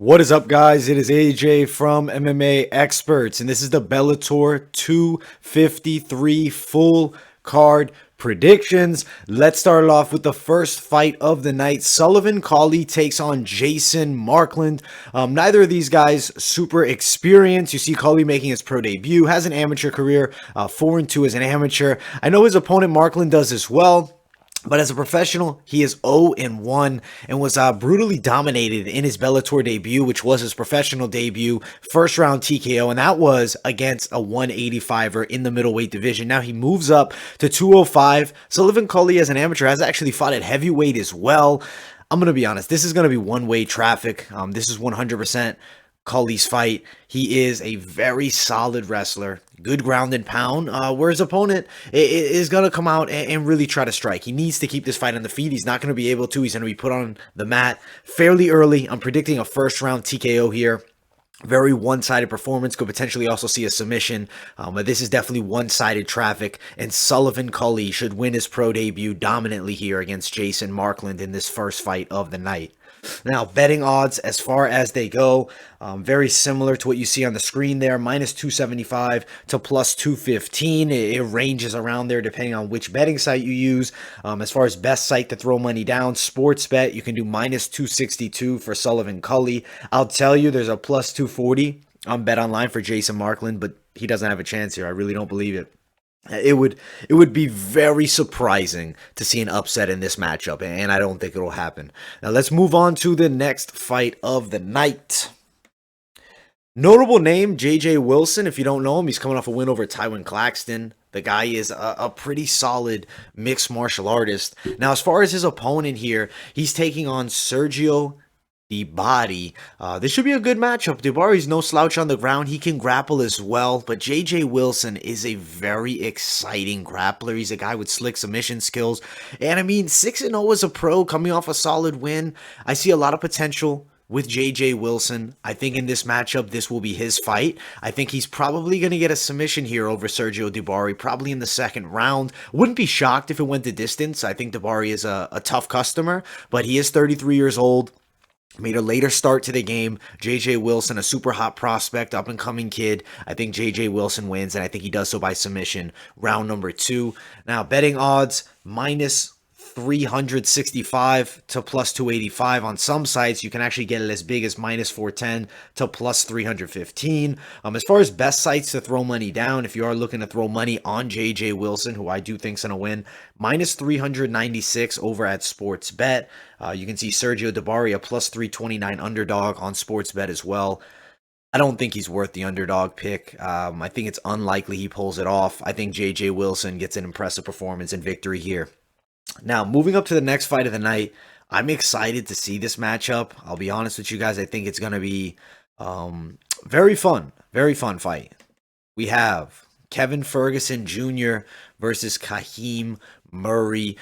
What is up, guys? It is AJ from MMA Experts, and this is the Bellator 253 full card predictions. Let's start it off with the first fight of the night. Sullivan Cully takes on Jason Markland. Neither of these guys super experienced. You see Cully making his pro debut, has an amateur career, 4-2 as an amateur. I know his opponent Markland does as well. But as a professional, he is 0-1 and was brutally dominated in his Bellator debut, which was his professional debut, first round TKO, and that was against a 185er in the middleweight division. Now he moves up to 205. Sullivan Cully, as an amateur, has actually fought at heavyweight as well. I'm going to be honest, this is going to be one-way traffic. This is 100% Cully's fight. He is a very solid wrestler, good ground and pound, where his opponent is going to come out and really try to strike. He needs to keep this fight on the feet. He's not going to be able to. He's going to be put on the mat fairly early. I'm predicting a first round TKO here. Very one-sided performance. Could potentially also see a submission, but this is definitely one-sided traffic, and Sullivan Cully should win his pro debut dominantly here against Jason Markland in this first fight of the night. Now, betting odds as far as they go, very similar to what you see on the screen there, minus 275 to plus 215. It ranges around there depending on which betting site you use. As far as best site to throw money down, Sportsbet, you can do minus 262 for Sullivan Cully. I'll tell you, there's a plus 240 on Bet Online for Jason Markland, but he doesn't have a chance here. I really don't believe it. It would be very surprising to see an upset in this matchup, and I don't think it'll happen. Now let's move on to the next fight of the night. Notable name, J.J. Wilson. If you don't know him, he's coming off a win over Tywin Claxton. The guy is a pretty solid mixed martial artist. Now, as far as his opponent here, he's taking on Sergio Dibari. This should be a good matchup. Dibari's no slouch on the ground. He can grapple as well, but J.J. Wilson is a very exciting grappler. He's a guy with slick submission skills. And I mean, 6-0 as a pro, coming off a solid win. I see a lot of potential with J.J. Wilson. I think in this matchup, this will be his fight. I think he's probably going to get a submission here over Sergio Dibari, probably in the second round. Wouldn't be shocked if it went to distance. I think Dibari is a tough customer, but he is 33 years old. Made a later start to the game. J.J. Wilson, a super hot prospect, up-and-coming kid. I think J.J. Wilson wins, and I think he does so by submission. Round number 2. Now, betting odds, minus 365 to plus 285. On some sites, you can actually get it as big as minus 410 to plus 315. As far as best sites to throw money down, if you are looking to throw money on J.J. Wilson, who I do think is going to win, minus 396 over at Sportsbet. You can see Sergio Dibari, a plus 329 underdog on Sportsbet as well. I don't think he's worth the underdog pick. I think it's unlikely he pulls it off. I think J.J. Wilson gets an impressive performance and victory here. Now, moving up to the next fight of the night, I'm excited to see this matchup. I'll be honest with you guys. I think it's going to be very fun fight. We have Kevin Ferguson Jr. versus Khama Murray.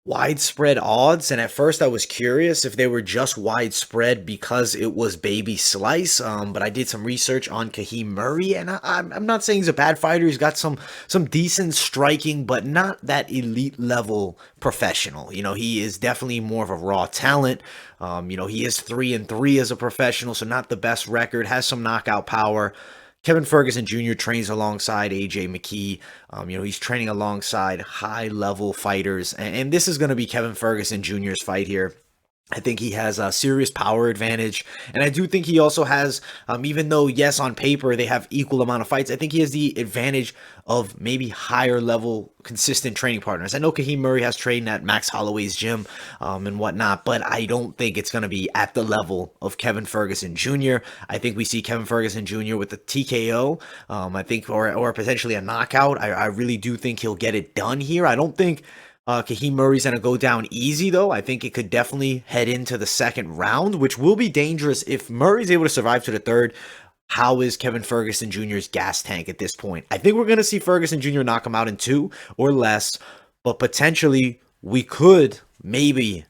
Widespread odds, and at first I was curious if they were just widespread because it was baby slice, but I did some research on Khama Murray, and I'm not saying he's a bad fighter. He's got some decent striking, but not that elite level professional. You know, he is definitely more of a raw talent. He is 3-3 as a professional, so not the best record, has some knockout power. Kevin Ferguson Jr. trains alongside AJ McKee. He's training alongside high-level fighters. And this is going to be Kevin Ferguson Jr.'s fight here. I think he has a serious power advantage, and I do think he also has, even though, yes, on paper they have equal amount of fights, I think he has the advantage of maybe higher level consistent training partners. I know Khama Murray has trained at Max Holloway's gym and whatnot, but I don't think it's going to be at the level of Kevin Ferguson Jr. I think we see Kevin Ferguson Jr. with a TKO, I think, or potentially a knockout. I really do think he'll get it done here. I don't think Khama Murray's going to go down easy, though. I think it could definitely head into the second round, which will be dangerous if Murray's able to survive to the third. How is Kevin Ferguson Jr.'s gas tank at this point? I think we're going to see Ferguson Jr. knock him out in 2 or less, but potentially we could maybe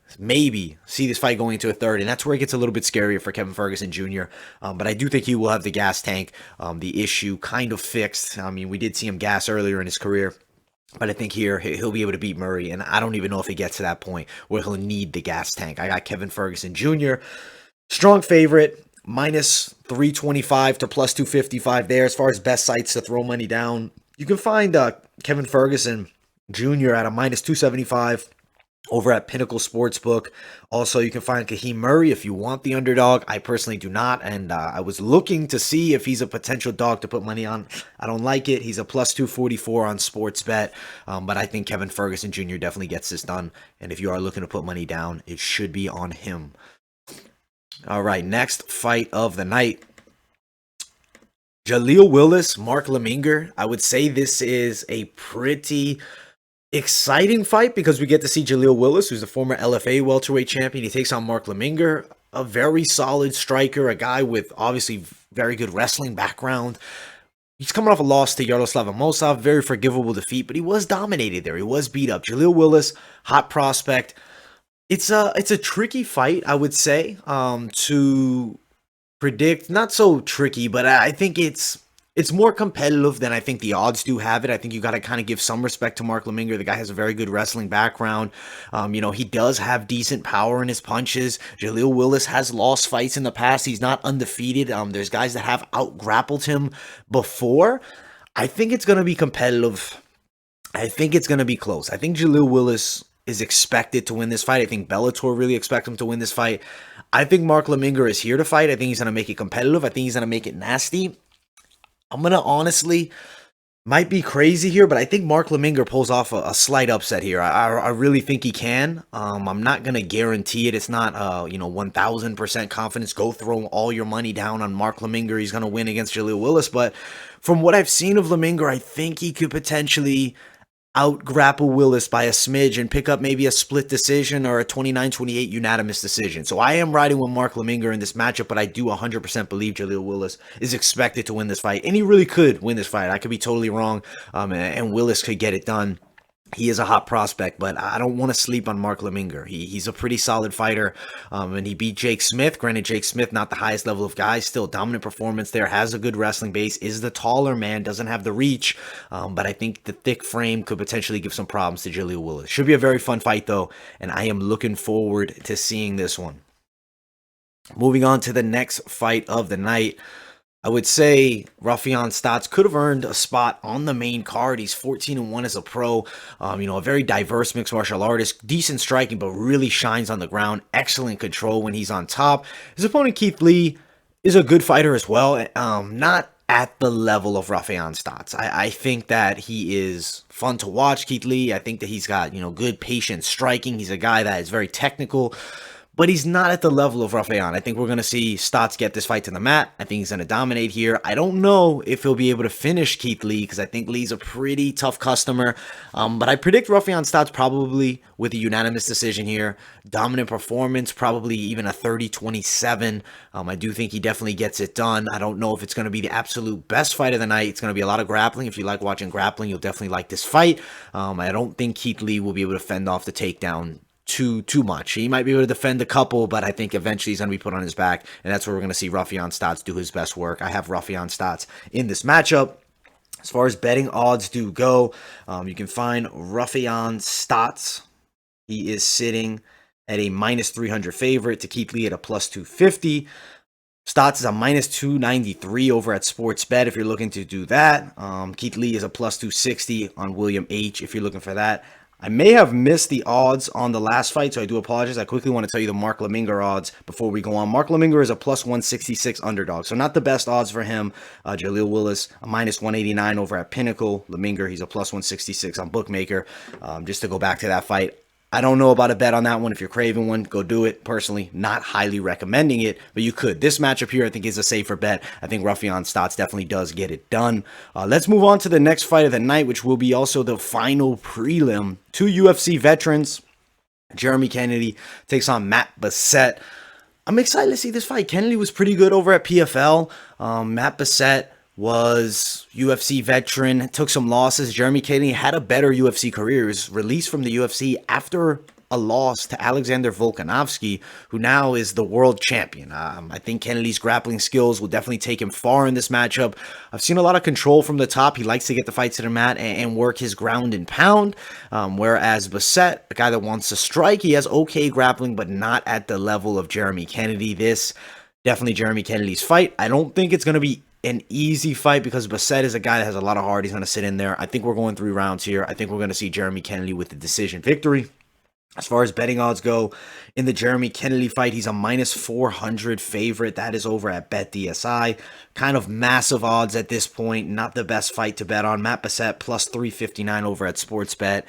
see this fight going into a third, and that's where it gets a little bit scarier for Kevin Ferguson Jr. But I do think he will have the gas tank, the issue kind of fixed. I mean, we did see him gas earlier in his career. But I think here he'll be able to beat Murray, and I don't even know if he gets to that point where he'll need the gas tank. I got Kevin Ferguson Jr. Strong favorite, minus 325 to plus 255 there. As far as best sites to throw money down, you can find Kevin Ferguson Jr. at a minus 275 over at Pinnacle Sportsbook. Also, you can find Kahim Murray if you want the underdog. I personally do not, and I was looking to see if he's a potential dog to put money on. I don't like it. He's a plus 244 on Sportsbet, but I think Kevin Ferguson Jr. definitely gets this done, and if you are looking to put money down, it should be on him. All right, next fight of the night. Jaleel Willis, Mark Leminger. I would say this is a pretty exciting fight because we get to see Jaleel Willis, who's the former LFA welterweight champion. He takes on Mark Leminger, a very solid striker, a guy with obviously very good wrestling background. He's coming off a loss to Yaroslav Amosov, very forgivable defeat, but he was dominated there. He was beat up. Jaleel Willis, hot prospect. It's a tricky fight, I would say, to predict. Not so tricky, but I think it's more competitive than I think the odds do have it. I think you got to kind of give some respect to Mark Leminger. The guy has a very good wrestling background. He does have decent power in his punches. Jaleel Willis has lost fights in the past. He's not undefeated. There's guys that have out-grappled him before. I think it's going to be competitive. I think it's going to be close. I think Jaleel Willis is expected to win this fight. I think Bellator really expects him to win this fight. I think Mark Leminger is here to fight. I think he's going to make it competitive. I think he's going to make it nasty. I'm going to honestly, might be crazy here, but I think Mark Leminger pulls off a slight upset here. I really think he can. I'm not going to guarantee it. It's not, 1,000% confidence. Go throw all your money down on Mark Leminger. He's going to win against Jaleel Willis. But from what I've seen of Leminger, I think he could potentially out-grapple Willis by a smidge and pick up maybe a split decision or a 29-28 unanimous decision. So I am riding with Mark Leminger in this matchup, but I do 100% believe Jaleel Willis is expected to win this fight. And he really could win this fight. I could be totally wrong, and Willis could get it done. He is a hot prospect, but I don't want to sleep on Mark Leminger. He's a pretty solid fighter, and he beat Jake Smith. Granted, Jake Smith, not the highest level of guys, still dominant performance there, has a good wrestling base, is the taller man, doesn't have the reach, but I think the thick frame could potentially give some problems to Jaleel Willis. Should be a very fun fight, though, and I am looking forward to seeing this one. Moving on to the next fight of the night. I would say Rafael Stotts could have earned a spot on the main card. He's 14-1 as a pro. A very diverse mixed martial artist. Decent striking, but really shines on the ground. Excellent control when he's on top. His opponent, Keith Lee, is a good fighter as well. Not at the level of Rafael Stotts. I think that he is fun to watch, Keith Lee. I think that he's got, good patient striking. He's a guy that is very technical, but he's not at the level of Rafael. I think we're going to see Stotts get this fight to the mat. I think he's going to dominate here. I don't know if he'll be able to finish Keith Lee because I think Lee's a pretty tough customer. But I predict Rafael Stotts probably with a unanimous decision here. Dominant performance, probably even a 30-27. I do think he definitely gets it done. I don't know if it's going to be the absolute best fight of the night. It's going to be a lot of grappling. If you like watching grappling, you'll definitely like this fight. I don't think Keith Lee will be able to fend off the takedown too much. He might be able to defend a couple, but I think eventually he's going to be put on his back, and that's where we're going to see Rafael Stotts do his best work. I have Rafael Stotts in this matchup. As far as betting odds do go, you can find Rafael Stotts. He is sitting at a minus 300 favorite to Keith Lee at a plus 250. Stotts is a minus 293 over at Sportsbet if you're looking to do that. Keith Lee is a plus 260 on William H if you're looking for that. I may have missed the odds on the last fight, so I do apologize. I quickly want to tell you the Mark Leminger odds before we go on. Mark Leminger is a plus 166 underdog, so not the best odds for him. Jaleel Willis, a minus 189 over at Pinnacle. Leminger, he's a plus 166 on Bookmaker. Just to go back to that fight, I don't know about a bet on that one. If you're craving one, go do it. Personally, not highly recommending it, but you could. This matchup here, I think, is a safer bet. I think Rafael Stotts definitely does get it done. Let's move on to the next fight of the night, which will be also the final prelim. Two UFC veterans. Jeremy Kennedy takes on Matt Bessette. I'm excited to see this fight. Kennedy was pretty good over at PFL. Matt Bessette was UFC veteran, took some losses. Jeremy Kennedy had a better UFC career. He was released from the UFC after a loss to Alexander Volkanovski, who now is the world champion. I think Kennedy's grappling skills will definitely take him far in this matchup. I've seen a lot of control from the top. He likes to get the fight to the mat and work his ground and pound, whereas Bessette, a guy that wants to strike, he has okay grappling, but not at the level of Jeremy Kennedy. This definitely Jeremy Kennedy's fight. I don't think it's going to be an easy fight because Bessette is a guy that has a lot of heart. He's going to sit in there. I think we're going 3 rounds here. I think we're going to see Jeremy Kennedy with the decision victory. As far as betting odds go, in the Jeremy Kennedy fight, he's a minus 400 favorite. That is over at BetDSI. Kind of massive odds at this point. Not the best fight to bet on. Matt Bessette plus 359 over at Sportsbet.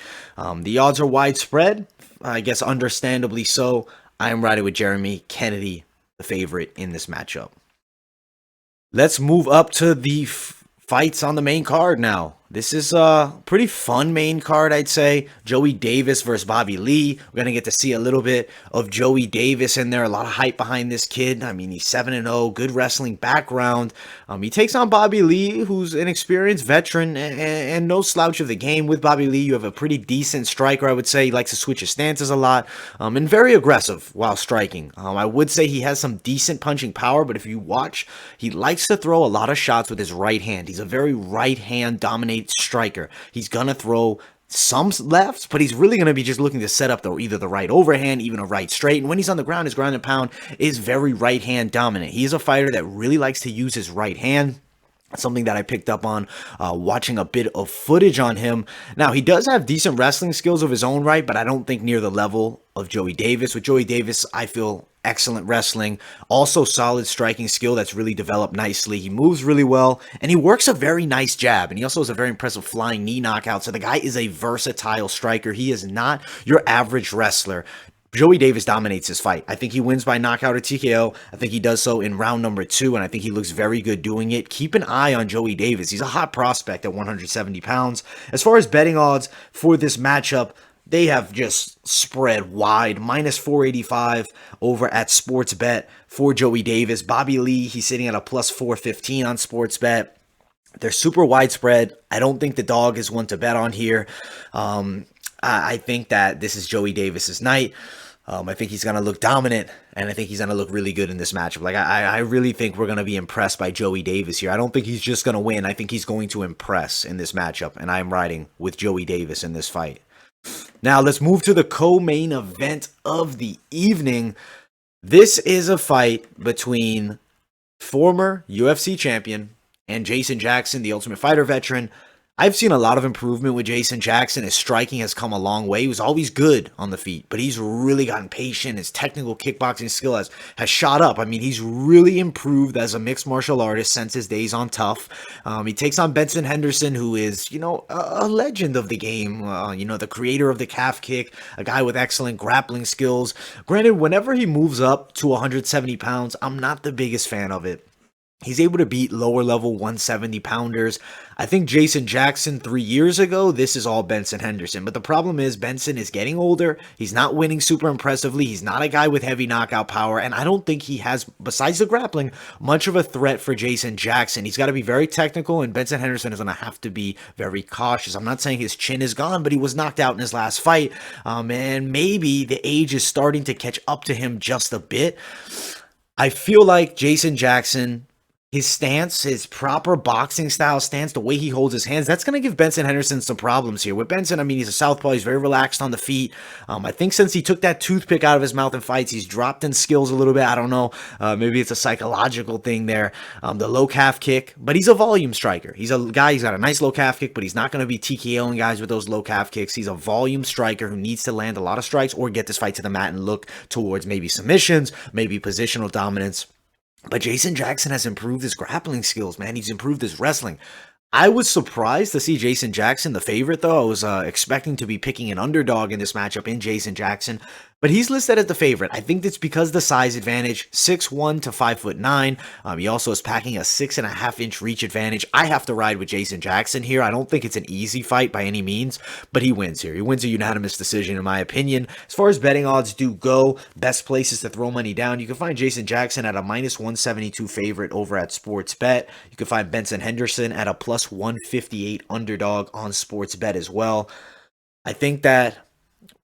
The odds are widespread. I guess understandably so. I am riding with Jeremy Kennedy, the favorite in this matchup. Let's move up to the fights on the main card now. This is a pretty fun main card, I'd say. Joey Davis versus Bobby Lee. We're going to get to see a little bit of Joey Davis in there. A lot of hype behind this kid. I mean, he's 7-0, good wrestling background. He takes on Bobby Lee, who's an experienced veteran and no slouch of the game. With Bobby Lee, you have a pretty decent striker, I would say. He likes to switch his stances a lot and very aggressive while striking. I would say he has some decent punching power, but if you watch, he likes to throw a lot of shots with his right hand. He's a very right hand dominated striker. He's gonna throw some lefts, but he's really gonna be just looking to set up either the right overhand, even a right straight. And when he's on the ground, his ground and pound is very right hand dominant. He is a fighter that really likes to use his right hand. Something that I picked up on watching a bit of footage on him. Now, he does have decent wrestling skills of his own right, but I don't think near the level of Joey Davis. With Joey Davis, I feel excellent wrestling, also solid striking skill that's really developed nicely. He moves really well, and he works a very nice jab, and he also has a very impressive flying knee knockout. So the guy is a versatile striker. He is not your average wrestler. Joey Davis dominates his fight. I think he wins by knockout or TKO. I think he does so in round number 2, and I think he looks very good doing it. Keep an eye on Joey Davis. He's a hot prospect at 170 pounds. As far as betting odds for this matchup, they have just spread wide. Minus 485 over at Sportsbet for Joey Davis. Bobby Lee, he's sitting at a plus 415 on Sportsbet. They're super widespread. I don't think the dog is one to bet on here. I think that this is Joey Davis's night. I think he's going to look dominant, and I think he's going to look really good in this matchup. Like, I really think we're going to be impressed by Joey Davis here. I don't think he's just going to win. I think he's going to impress in this matchup, and I'm riding with Joey Davis in this fight. Now, let's move to the co-main event of the evening. This is a fight between former UFC champion and Jason Jackson, the Ultimate Fighter veteran. I've seen a lot of improvement with Jason Jackson. His striking has come a long way. He was always good on the feet, but he's really gotten patient. His technical kickboxing skill has shot up. I mean, he's really improved as a mixed martial artist since his days on Tough. He takes on Benson Henderson, who is, a legend of the game. The creator of the calf kick, a guy with excellent grappling skills. Granted, whenever he moves up to 170 pounds, I'm not the biggest fan of it. He's able to beat lower level 170 pounders. I think Jason Jackson 3 years ago, this is all Benson Henderson. But the problem is Benson is getting older. He's not winning super impressively. He's not a guy with heavy knockout power. And I don't think he has, besides the grappling, much of a threat for Jason Jackson. He's got to be very technical, and Benson Henderson is going to have to be very cautious. I'm not saying his chin is gone, but he was knocked out in his last fight. And maybe the age is starting to catch up to him just a bit. I feel like Jason Jackson, his stance, his proper boxing style stance, the way he holds his hands, that's going to give Benson Henderson some problems here. With Benson, I mean, he's a southpaw. He's very relaxed on the feet. I think since he took that toothpick out of his mouth in fights, he's dropped in skills a little bit. I don't know. Maybe it's a psychological thing there. The low calf kick, but he's a volume striker. He's a guy, he's got a nice low calf kick, but he's not going to be TKOing guys with those low calf kicks. He's a volume striker who needs to land a lot of strikes or get this fight to the mat and look towards maybe submissions, maybe positional dominance. But Jason Jackson has improved his grappling skills, man. He's improved his wrestling. I was surprised to see Jason Jackson the favorite, though. I was expecting to be picking an underdog in this matchup in Jason Jackson, but he's listed as the favorite. I think that's because the size advantage, 6'1" to 5'9". He also is packing a 6.5-inch reach advantage. I have to ride with Jason Jackson here. I don't think it's an easy fight by any means, but he wins here. He wins a unanimous decision, in my opinion. As far as betting odds do go, best places to throw money down, you can find Jason Jackson at a minus 172 favorite over at Sportsbet. You can find Benson Henderson at a plus 158 underdog on Sportsbet as well. I think that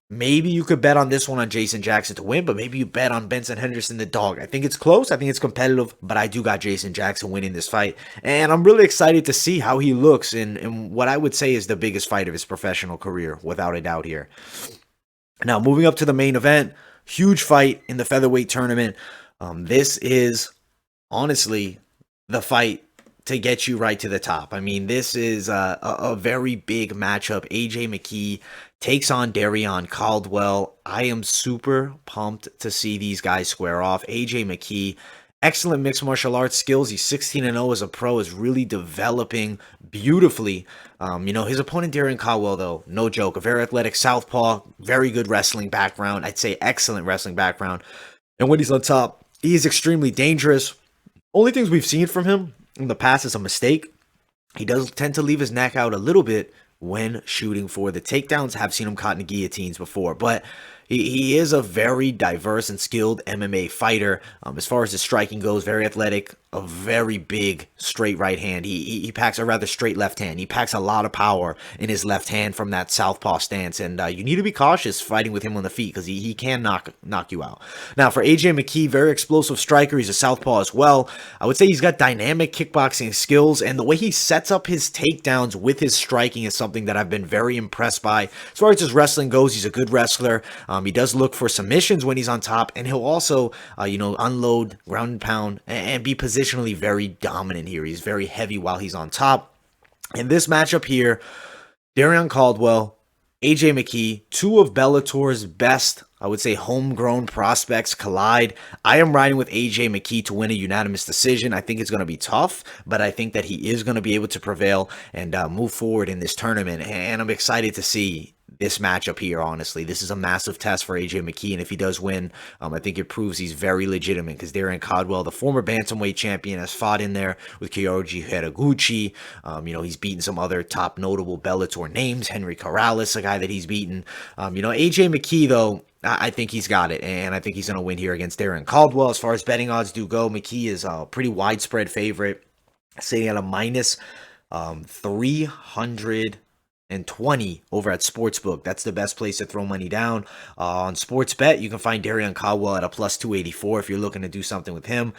Maybe you could bet on this one on Jason Jackson to win, but maybe you bet on Benson Henderson the dog. I think it's close. I think it's competitive, but I do got Jason Jackson winning this fight. And I'm really excited to see how he looks in what I would say is the biggest fight of his professional career, without a doubt here. Now, moving up to the main event, huge fight in the featherweight tournament. This is honestly the fight to get you right to the top. I mean, this is a very big matchup. McKee takes on Darren Caldwell. I am super pumped to see these guys square off. McKee, excellent mixed martial arts skills. He's 16-0 as a pro, is really developing beautifully. His opponent Darren Caldwell, though, no joke, a very athletic southpaw, very good wrestling background. I'd say excellent wrestling background. And when he's on top, he is extremely dangerous. Only things we've seen from him in the past is a mistake. He does tend to leave his neck out a little bit when shooting for the takedowns. Have seen him caught in guillotines before, but he is a very diverse and skilled MMA fighter. As far as his striking goes, very athletic, a very big straight right hand. He packs a rather straight left hand. He packs a lot of power in his left hand from that southpaw stance, and you need to be cautious fighting with him on the feet because he can knock you out. Now, for McKee, very explosive striker. He's a southpaw as well. I would say he's got dynamic kickboxing skills, and the way he sets up his takedowns with his striking is something that I've been very impressed by. As far as his wrestling goes, he's a good wrestler. He does look for submissions when he's on top, and he'll also, unload, ground and pound, and be positionally very dominant here. He's very heavy while he's on top. In this matchup here, Darren Caldwell, McKee, two of Bellator's best, I would say, homegrown prospects collide. I am riding with McKee to win a unanimous decision. I think it's going to be tough, but I think that he is going to be able to prevail and move forward in this tournament. And I'm excited to see this matchup here, honestly. This is a massive test for McKee, and if he does win, I think it proves he's very legitimate, because Darren Caldwell, the former bantamweight champion, has fought in there with Kyoji Haraguchi. He's beaten some other top notable Bellator names, Henry Corrales, a guy that he's beaten. McKee, though, I think he's got it, and I think he's going to win here against Darren Caldwell. As far as betting odds do go, McKee is a pretty widespread favorite, sitting at a minus 320 over at Sportsbook. That's the best place to throw money down. On Sportsbet, you can find Darren Caldwell at a plus 284 if you're looking to do something with him.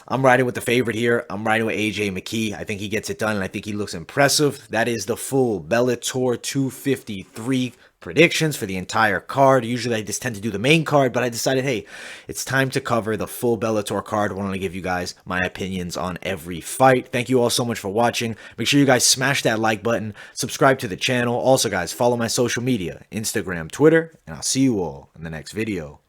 I'm riding with the favorite here. I'm riding with McKee. I think he gets it done, and I think he looks impressive. That is the full Bellator 253 predictions for the entire card. Usually I just tend to do the main card, but I decided, hey, it's time to cover the full Bellator card. I want to give you guys my opinions on every fight. Thank you all so much for watching. Make sure you guys smash that like button, subscribe to the channel. Also, guys, follow my social media, Instagram, Twitter, and I'll see you all in the next video.